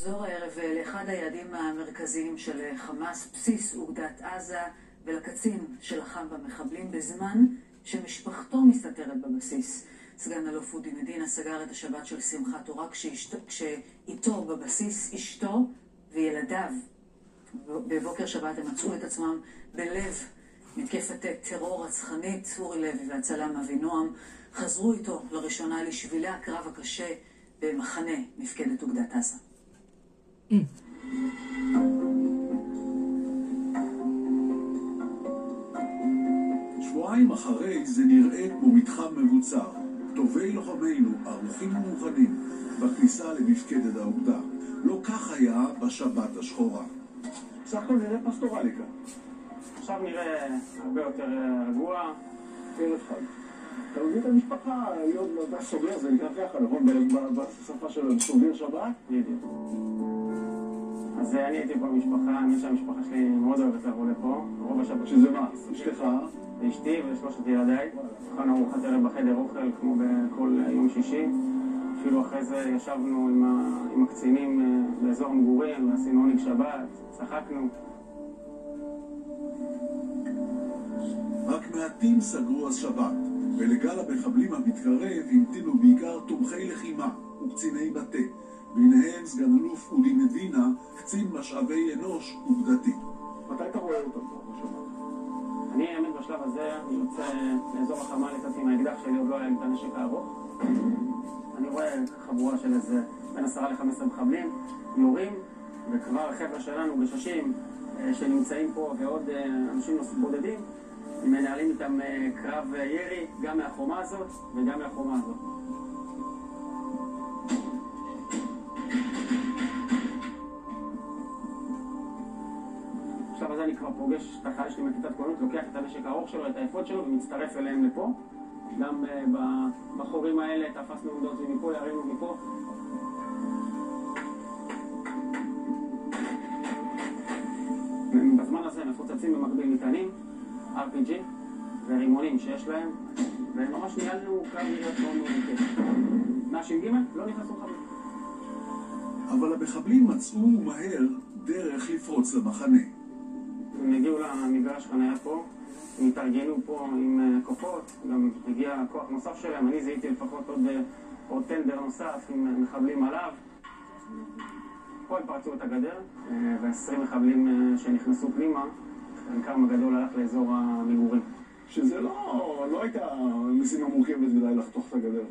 נחזור הערב לאחד היעדים המרכזיים של חמאס, בסיס אוגדת עזה, ולקצין שלחם במחבלים בזמן שמשפחתו מסתתרת בבסיס. סגן אלוף אודי מדינה סגר את השבת של שמחת תורה כשאיתו בבסיס אשתו וילדיו. בבוקר שבת הם מצאו את עצמם בלב מתקפת טרור רצחנית. אורי לוי והצלם אבינועם חזרו איתו לראשונה לשבילי הקרב הקשה במחנה מפקדת אוגדת עזה. שבועיים אחרי זה נראה כמו מתחם מבוצר. טובי לוחמינו ערוכים ומוכנים בכניסה למפקדת האוגדה. לא כך היה בשבת השחורה. בסך הכל נראה פסטורלי כאן. עכשיו נראה הרבה יותר רגוע. ערב חג. אתה מבין את המשפחה, להיות באותה סוגר, זה נקרא ככה, נכון? בשפה שלו, סוגר שבת? בדיוק. אז אני הייתי פה במשפחה, האמת שהמשפחה שלי מאוד אוהבת לבוא לפה. רוב השבת... שזה מה? אשתך? אשתי ושלושת ילדיי. אכלנו ארוחת ערב בחדר אוכל, כמו בכל יום שישי. אפילו אחרי זה ישבנו עם הקצינים באזור המגורים, ועשינו עונג שבת, צחקנו. רק מעטים סגרו אז שבת, ולגל המחבלים המתקרב המתינו בעיקר תומכי לחימה וקציני מטה, ביניהם סגן אלוף אודי מדינה, קצין משאבי אנוש אוגדתי. מתי אתה רואה אותו בשבת? אני האמת בשלב הזה, אני יוצא לאזור החמ"ל, יצאתי עם האקדח שלי, עוד לא היה לי את הנשק הארוך. אני רואה חבורה של איזה בין 10 ל-15 מחבלים, יורים, וכבר החבר'ה שלנו גששים שנמצאים פה ועוד אנשים בודדים, מנהלים איתם קרב ירי, גם מהחומה הזאת וגם מהחומה הזאת. בשלב הזה אני כבר פוגש את החייל שלי מכיתת כוננות, לוקח את הנשק הארוך שלו, את האפוד שלו, ומצטרף אליהם לפה. גם בחורים האלה תפסנו עמדות ומפה, ירינו מפה. בזמן הזה מפוצצים במקביל מטענים, RPG ורימונים שיש להם, וממש ניהלנו קרב יריות מאוד מאוד כיף. מהש"ג לא נכנסו חברים. אבל המחבלים מצאו מהר דרך לפרוץ למחנה. הם הגיעו למגרש חניה פה, הם התארגנו פה עם כוחות, גם הגיע כוח נוסף שלהם, אני זיהיתי לפחות עוד טנדר נוסף עם מחבלים עליו. פה הם פרצו את הגדר, ו20 מחבלים שנכנסו פנימה, חלקם הגדול הלך לאזור המגורים. שזה לא הייתה משימה מורכבת מדי לחתוך את הגדר.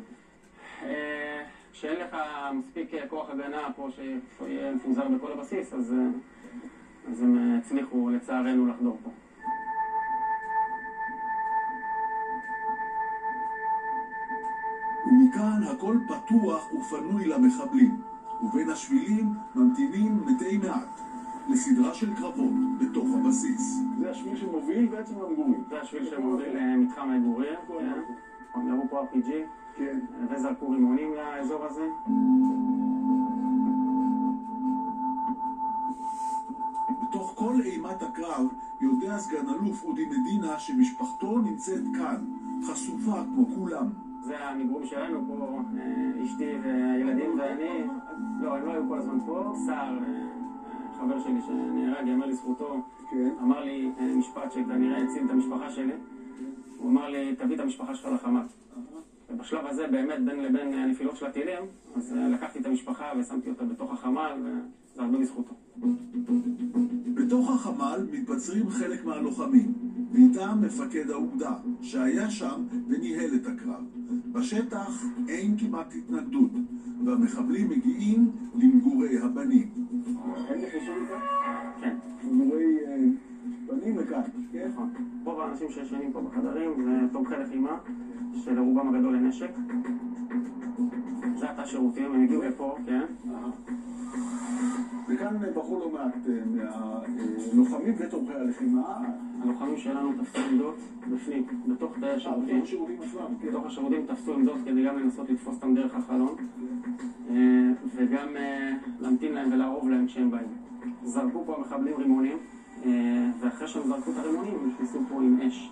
כשאין לך מספיק כוח הגנה פה שיהיה מפוזר בכל הבסיס, אז הם הצליחו לצערנו לחדור פה. ומכאן הכל פתוח ופנוי למחבלים, ובין השבילים ממתינים מתי מעט לסדרה של קרבות בתוך הבסיס. זה השביל שמוביל בעצם למגורים. זה השביל שמוביל למתחם המגורים. ירו פה RPG, וזרקו רימונים לאזור הזה. בתוך כל אימת הקרב יודע סגן אלוף אודי מדינה שמשפחתו נמצאת כאן, חשופה כמו כולם. זה המגורים שלנו פה, אשתי והילדים ואני. לא, הם לא היו כל הזמן פה. סער, חבר שלי שנהרג, יאמר לזכותו, אמר לי משפט שכנראה הציל את המשפחה שלי. הוא אמר לי, תביא את המשפחה שלך לחמ"ל. ובשלב הזה באמת בין לבין הנפילות של הטילים, אז לקחתי את המשפחה ושמתי אותה בתוך החמ"ל, וזה הרבה לזכותו. בתוך החמ"ל מתבצרים חלק מהלוחמים, ואיתם מפקד האוגדה, שהיה שם וניהל את הקרב. בשטח אין כמעט התנגדות, והמחבלים מגיעים למגורי הבנים. אין נכנסו מכאן? כן. מגורי בנים לכאן? כן. רוב האנשים שישנים פה בחדרים זה תומכי לחימה, שלרובם הגדול לנשק. זה התא שירותים, הם הגיעו לפה, כן. וכאן בחרו לא מעט מהלוחמים ותומכי הלחימה. הלוחמים שלנו תפסו עמדות בפנים, בתוך תאי השירותים. בתוך השירותים תפסו עמדות כדי גם לנסות לתפוס אותם דרך החלון, וגם להמתין להם ולערוב להם כשהם באים. זרקו פה המחבלים רימונים, ואחרי שהם זרקו את הרימונים הם נכנסו פה עם אש.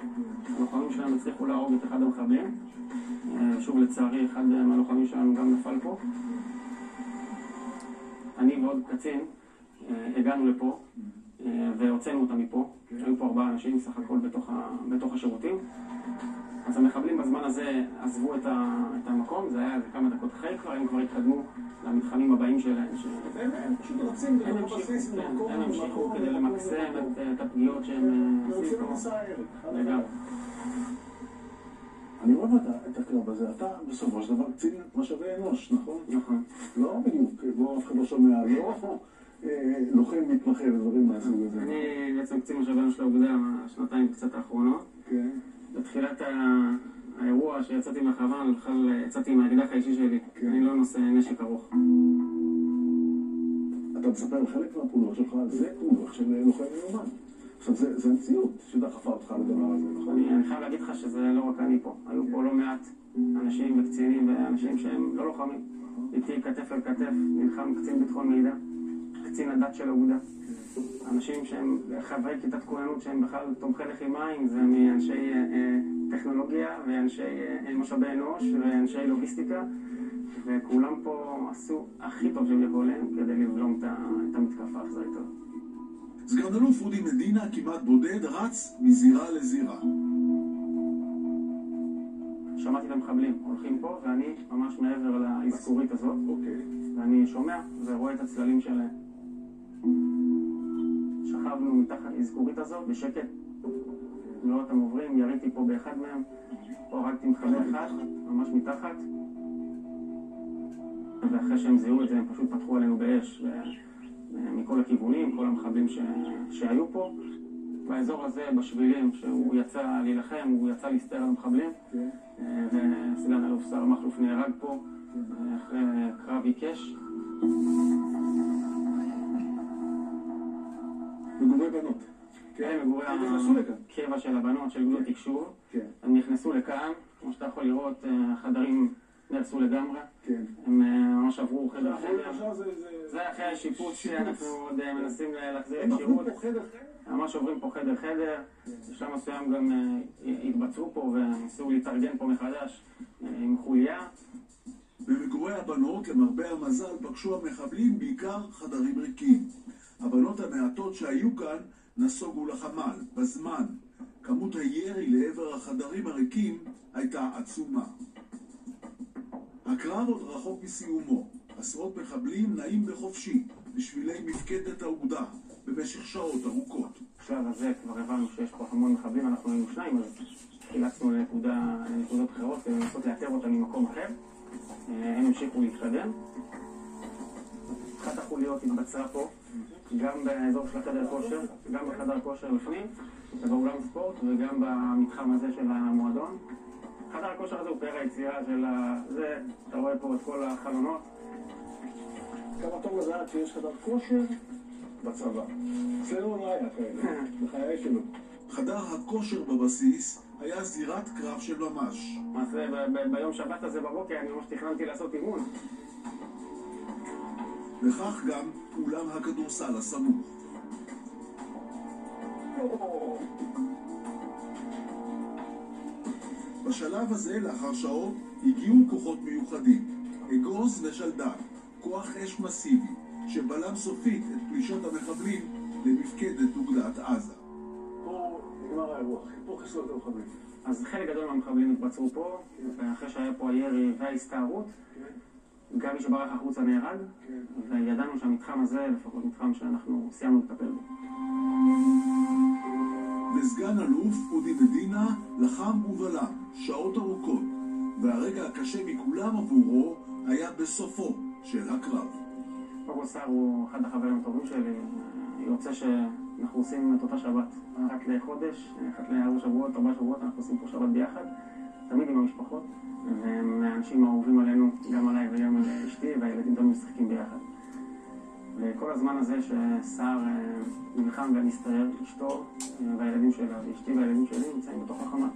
הלוחמים שלנו הצליחו להרוג את אחד המחבלים. שוב לצערי אחד מהלוחמים שלנו גם נפל פה. אני ועוד קצין הגענו לפה והוצאנו אותם מפה. היו פה 4 אנשים סך הכל בתוך השירותים. אז המחבלים בזמן הזה עזבו את המקום, זה היה כמה דקות אחרי כבר, הם כבר התקדמו למתחמים הבאים שלהם. הם פשוט רצים בתוך הבסיס הם המשיכו כדי למקסם את הפגיעות שהם עשו פה. לגמרי. אני רואה את הקרב הזה, אתה בסופו של דבר קצין משאבי אנוש, נכון? נכון. לא בדיוק, בוא אף אחד לא שומע, לא לוחם מתמחה ודברים מהסוג הזה. אני בעצם קצין משאבי אנוש לאוגדה השנתיים קצת האחרונות. כן. בתחילת האירוע שיצאתי מהחווה, יצאתי עם האקדח האישי שלי. אני לא נושא נשק ארוך. אתה מספר על חלק מהפעולות שלך, זה פעולות של לוחם מיומן. עכשיו, זה המציאות שדחפה אותך לדבר הזה, נכון? אני חייב להגיד לך שזה לא רק אני פה. היו פה לא מעט אנשים וקצינים ואנשים שהם לא לוחמים. איתי כתף אל כתף, נלחם קצין ביטחון מידע, קצין הדת של האוגדה. אנשים שהם חברי כיתת כהנות שהם בכלל תומכי לחימה, אם זה מאנשי טכנולוגיה ואנשי משאבי אנוש ואנשי לוגיסטיקה, וכולם פה עשו הכי טוב שהם יכולים כדי לבלום את המתקפה האכזרית הזאת. סגן אלוף אודי מדינה כמעט בודד רץ מזירה לזירה. שמעתי את המחבלים הולכים פה ואני ממש מעבר לאזכורית הזאת. ואני שומע ורואה את הצללים שלהם. שכבנו מתחת לאזכורית הזאת בשקט. לא אתם עוברים, יריתי פה באחד מהם. פה הרגתי מחבל אחד, ממש מתחת. ואחרי שהם זיהו את זה הם פשוט פתחו עלינו באש. מכל הכיוונים, כל המחבלים שהיו פה. באזור הזה, בשבילים, שהוא יצא להילחם, הוא יצא להסתר על המחבלים. וסגן אלוף שר מכלוף נהרג פה אחרי קרב עיקש. מגורי בנות. כן, מגורי הקבע של הבנות של גדוד תקשוב. הם נכנסו לכאן, כמו שאתה יכול לראות, החדרים נרסו לגמרי. הם ממש עברו חדר חדר. זה אחרי השיפוץ שאנחנו עוד מנסים להחזיר את שירות. ממש עוברים פה חדר חדר. בשלב מסוים גם התבצעו פה וניסו להתארגן פה מחדש עם חוליה. במגורי הבנות, למרבה המזל, פגשו המחבלים בעיקר חדרים ריקים. הבנות המעטות שהיו כאן נסוגו לחמ"ל, בזמן. כמות הירי לעבר החדרים הריקים הייתה עצומה. הקרב עוד רחוק מסיומו. עשרות מחבלים נעים בחופשי בשבילי מפקדת האוגדה במשך שעות ארוכות. בשלב הזה כבר הבנו שיש פה המון מחבלים, אנחנו היינו 2, אז חילצנו לנקודות אחרות כדי לנסות לאתר אותם ממקום אחר. הם המשיכו להתקדם. אחת החוליות התבצעה פה, גם באזור של החדר כושר, גם בחדר כושר לפנים, ובאולם ספורט וגם במתחם הזה של המועדון. חדר הכושר הזה הוא פאר היציאה של זה, אתה רואה פה את כל החלונות. כמה טוב לדעת שיש חדר כושר בצבא. אצלנו לא היה כאלה, בחיי שלו. חדר הכושר בבסיס היה זירת קרב של ממש. אז ביום שבת הזה בבוקר אני ממש תכננתי לעשות אימון. וכך גם אולם הכדורסל הסמוך. בשלב הזה, לאחר שעות, הגיעו כוחות מיוחדים, אגוז ושלדג, כוח אש מסיבי, שבלם סופית את פלישת המחבלים למפקדת אוגדת עזה. פה נגמר האירוע, פה חיסלו את המחבלים. אז חלק גדול מהמחבלים התבצעו פה, ואחרי שהיה פה הירי וההסתערות, גם מי שברח החוצה נהרג, וידענו שהמתחם הזה, לפחות מתחם שאנחנו סיימנו לטפל בו. וסגן אלוף אודי מדינה לחם ובלם שעות ארוכות, והרגע הקשה מכולם עבורו היה בסופו של הקרב. פוגו שר הוא אחד החברים הטובים שלי. יוצא שאנחנו עושים את אותה שבת, אחת לחודש, אחת ל4 שבועות, 4 שבועות, אנחנו עושים פה שבת ביחד, תמיד עם המשפחות, והם האנשים האהובים עלינו, גם עליי וגם על אשתי, והילדים תמיד משחקים ביחד. וכל הזמן הזה ששר נלחם ומסתער, אשתו והילדים שלה, ואשתי והילדים שלי נמצאים בתוך החמה.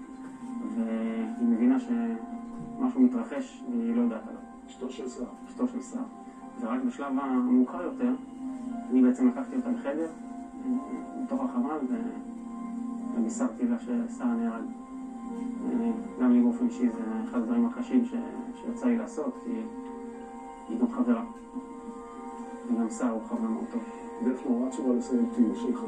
והיא מבינה שמשהו מתרחש והיא לא יודעת עליו. אשתו של שר. אשתו של שר. ורק בשלב המאוחר יותר, אני בעצם לקחתי אותה לחדר, בתוך החמ"ל, ובישרתי לה ששר נהרג. גם לי באופן אישי זה אחד הדברים הקשים שיצא לי לעשות, כי היא גם חברה. וגם שר הוא חבר מאוד טוב. דרך נורא עצובה לסיים טיול שלך.